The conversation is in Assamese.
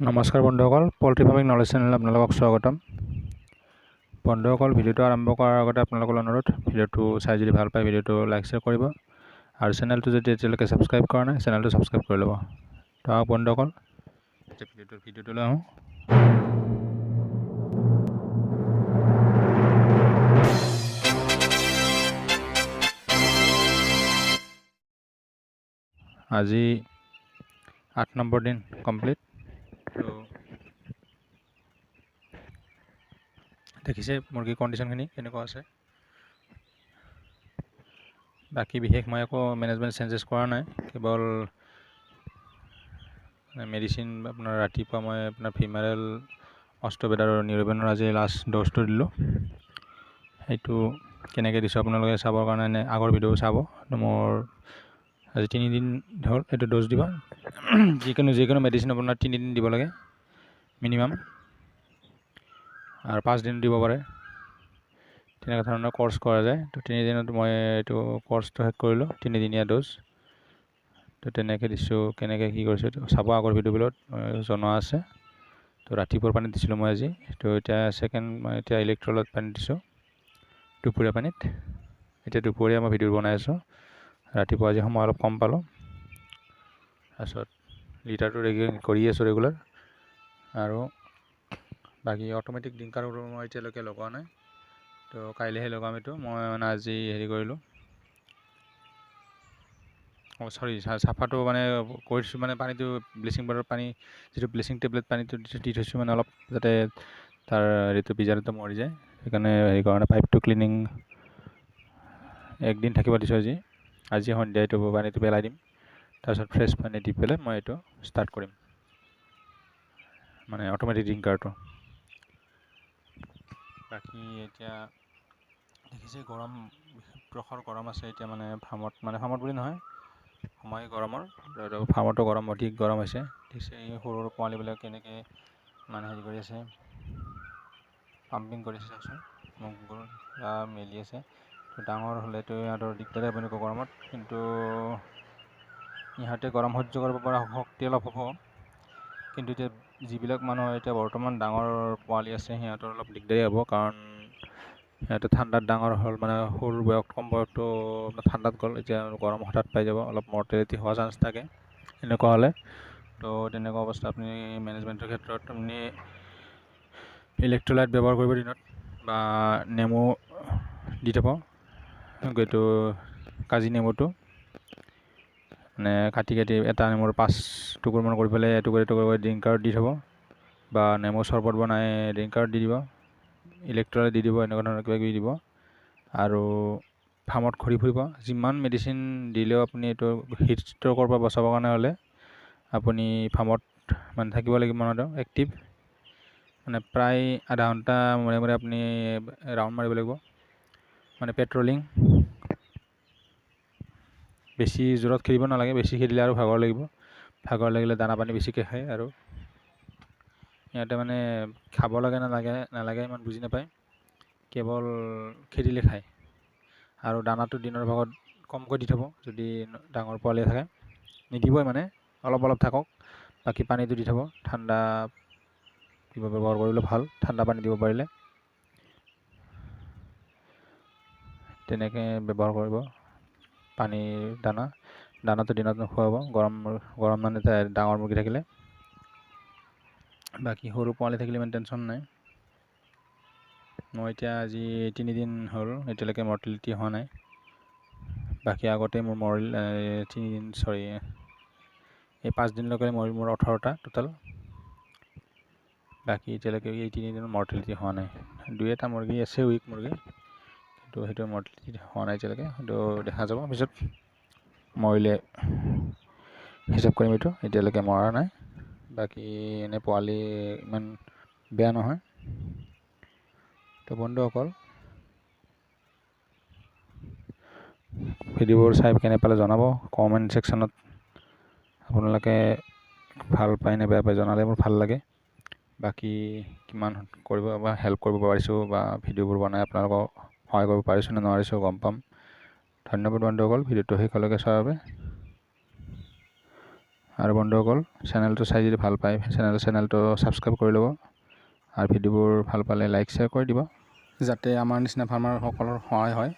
নমস্কাৰ বন্ধুসকল, পোল্ট্ৰি ফাৰ্মিং নলেজ চেনেলত আপোনালোকক স্বাগতম। বন্ধুসকল, ভিডিঅ'টো আৰম্ভ কৰাৰ আগতে আপোনালোকৰ অনুৰোধ, ভিডিঅ'টো চাই যদি ভাল পায় ভিডিঅ'টো লাইক শ্বেয়াৰ কৰিব আৰু চেনেলটো যদি এতিয়ালৈকে ছাবস্ক্ৰাইব কৰা নাই চেনেলটো ছাবস্ক্ৰাইব কৰি ল'ব। তো বন্ধুসকল, এতিয়া ভিডিঅ'টোলৈ আহোঁ। আজি 8 নম্বৰ দিন কমপ্লিট। তো দেখিছে মুৰ্গীৰ কণ্ডিশ্যনখিনি কেনেকুৱা আছে। বাকী বিশেষ মই একো মেনেজমেণ্ট চেঞ্জেছ কৰা নাই, কেৱল মেডিচিন আপোনাৰ ৰাতিপুৱা মই আপোনাৰ ফিমাৰেল অষ্টবেড আৰু নিউৰবেনৰ আজি লাষ্ট ড'জটো দিলোঁ। সেইটো কেনেকৈ দিছোঁ আপোনালোকে চাবৰ কাৰণে আগৰ ভিডিঅ' চাব। মোৰ আজি 3 দিন হ'ল এইটো ড'জ দিবা। যিকোনো মেডিচিন আপোনাৰ 3 দিন দিব লাগে মিনিমাম, আৰু 5 দিন দিব পাৰে। তেনেকুৱা ধৰণৰ কোৰ্চ কৰা যায়। তো 3 দিনত মই এইটো কোৰ্চটো শেষ কৰিলোঁ, 3দিনীয়া ড'জ। তো তেনেকৈ দিছোঁ, কেনেকৈ কি কৰিছোঁ চাব আগৰ ভিডিঅ'বোৰত জনোৱা আছে। তো ৰাতিপুৱাৰ পানীত দিছিলোঁ মই আজি। তো এতিয়া মই এতিয়া ইলেক্ট্ৰলাইট পানী দিছোঁ দুপৰীয়া পানীত। এতিয়া দুপৰীয়া মই ভিডিঅ' বনাই আছোঁ। ৰাতিপুৱা আজি সময় অলপ কম পালোঁ। তাৰপিছত লিটাৰটো কৰি আছোঁ ৰেগুলাৰ। আৰু বাকী অট'মেটিক ড্ৰিংকাৰ মই এতিয়ালৈকে লগোৱা নাই, তো কাইলৈহে লগাম এইটো। মই মানে আজি হেৰি কৰিলোঁ, চাফাটো মানে কৰিছোঁ, মানে পানীটো ব্লিচিং পাউডাৰ পানী, যিটো ব্লিচিং টেবলেট পানীটো দি থৈছোঁ, মানে অলপ যাতে তাৰ হেৰিটো বীজাণুটো মৰি যায়। সেইকাৰণে হেৰি কাৰণে পাইপটো ক্লিনিং একদিন থাকিব দিছোঁ আজি সন্ধিয়া এইটো পানীটো পেলাই দিম। তাৰপিছত ফ্ৰেছ পানী দি পেলাই মই এইটো ষ্টাৰ্ট কৰিম, মানে অট'মেটিক ড্ৰিংকাৰটো। বাকী এতিয়া দেখিছে প্ৰখৰ গৰম আছে এতিয়া, মানে ফাৰ্মত বুলি নহয়, সময় গৰমৰ, ফাৰ্মতো গৰম, অধিক গৰম হৈছে। দেখিছে সৰু সৰু পোৱালিবিলাক কেনেকৈ মানে হেৰি কৰি আছে, পাম্পিং কৰিছে চাওকচোন, মুখবোৰ মেলি আছে। তো ডাঙৰ হ'লেতো ইহঁতৰ দিগদাৰে হ'ব এনেকুৱা গৰমত, কিন্তু ইহঁতে গৰম সহ্য কৰিব পৰা শক্তি অলপ হ'ব। কিন্তু এতিয়া যিবিলাক মানুহৰ এতিয়া বৰ্তমান ডাঙৰ পোৱালি আছে সিহঁতৰ অলপ দিগদাৰী হ'ব, কাৰণ সিহঁতে ঠাণ্ডাত ডাঙৰ হ'ল, মানে সৰু কম বয়সটো ঠাণ্ডাত গ'ল, এতিয়া গৰম হঠাৎ পাই যাব, অলপ মৰ্টেলিটি হোৱা চান্স থাকে এনেকুৱা হ'লে। তো তেনেকুৱা অৱস্থা আপুনি মেনেজমেণ্টৰ ক্ষেত্ৰত আপুনি ইলেক্ট্ৰলাইট ব্যৱহাৰ কৰিব দিনত, বা নেমু দি থ'ব। এইটো কাজি নেমুটো মানে কাটি এটা নেমুৰ 5 টুকুৰমান কৰি পেলাই এটুকুৰ কৰি ড্ৰিংকাৰত দি থ'ব, বা নেমু চৰবত বনাই ড্ৰিংকাৰত দি দিব, ইলেক্ট্ৰলাইট দি দিব, এনেকুৱা ধৰণৰ কিবা কিবি দিব। আৰু ফাৰ্মত ঘূৰি ফুৰিব। যিমান মেডিচিন দিলেও আপুনি এইটো হিট ষ্ট্ৰ'কৰ পৰা বচাবৰ কাৰণে হ'লে আপুনি ফাৰ্মত মানে থাকিব লাগিব, মানে এক্টিভ, মানে প্ৰায় আধা ঘণ্টা মূৰে মূৰে আপুনি ৰাউণ্ড মাৰিব লাগিব, মানে পেট্ৰলিং। বেছি জোৰত খেলিব নালাগে, বেছি খেলিলে আৰু ভাগৰ লাগিলে দানা পানী বেছিকৈ খায়, আৰু সিহঁতে মানে খাব নালাগে ইমান বুজি নাপায়, কেৱল খেলিলে খায়। আৰু দানাটো দিনৰ ভাগত কমকৈ দি থ'ব, যদি ডাঙৰ পোৱালি থাকে নিদিবই, মানে অলপ থাকক। বাকী পানীটো দি থ'ব, ঠাণ্ডা ব্যৱহাৰ কৰিলে ভাল, ঠাণ্ডা পানী দিব পাৰিলে তেনেকৈ ব্যৱহাৰ কৰিব। দানাটো দিনত নোখোৱাব, গৰম মানে ডাঙৰ মুৰ্গী থাকিলে। বাকী সৰু পোৱালি থাকিলে ইমান টেনশ্যন নাই। মই এতিয়া আজি 3 দিন হ'ল, এতিয়ালৈকে মৰ্টেলিটি হোৱা নাই। বাকী আগতে মোৰ এই 5 দিনলৈকে মোৰ 18টা টোটেল। বাকী এতিয়ালৈকে এই 3 দিনত মৰ্টেলিটি হোৱা নাই। 2-এটা মুৰ্গী আছে উইক মুৰ্গী, কিন্তু সেইটো মৰ্টেলিটি হোৱা নাই এতিয়ালৈকে। সেইটো দেখা যাব পিছত, মৰিলে হিচাপ কৰিম। এইটো এতিয়ালৈকে মৰা নাই। বাকী এনে পোৱালি ইমান বেয়া নহয়। তো বন্ধুসকল, ভিডিঅ'বোৰ চাই কেনে পালে জনাব কমেণ্ট ছেকশ্যনত। আপোনালোকে ভাল পায় নে বেয়া পায় জনালে মোৰ ভাল লাগে। বাকী কিমান কৰিব বা হেল্প কৰিব পাৰিছোঁ, বা ভিডিঅ'বোৰ বনাই আপোনালোকক সহায় কৰিব পাৰিছোঁ নে নোৱাৰিছোঁ গম পাম। ধন্যবাদ বন্ধুসকল, ভিডিঅ'টো শেষলৈকে চোৱাৰ বাবে। আৰু বন্ধুসকল চেনেলটো চাই যদি ভাল পায় চেনেলটো ছাবস্ক্ৰাইব কৰি ল'ব আৰু ভিডিঅ'বোৰ ভাল পালে লাইক শ্বেয়াৰ কৰি দিব যাতে আমাৰ নিচিনা ফাৰ্মাৰসকলৰ সহায় হয়।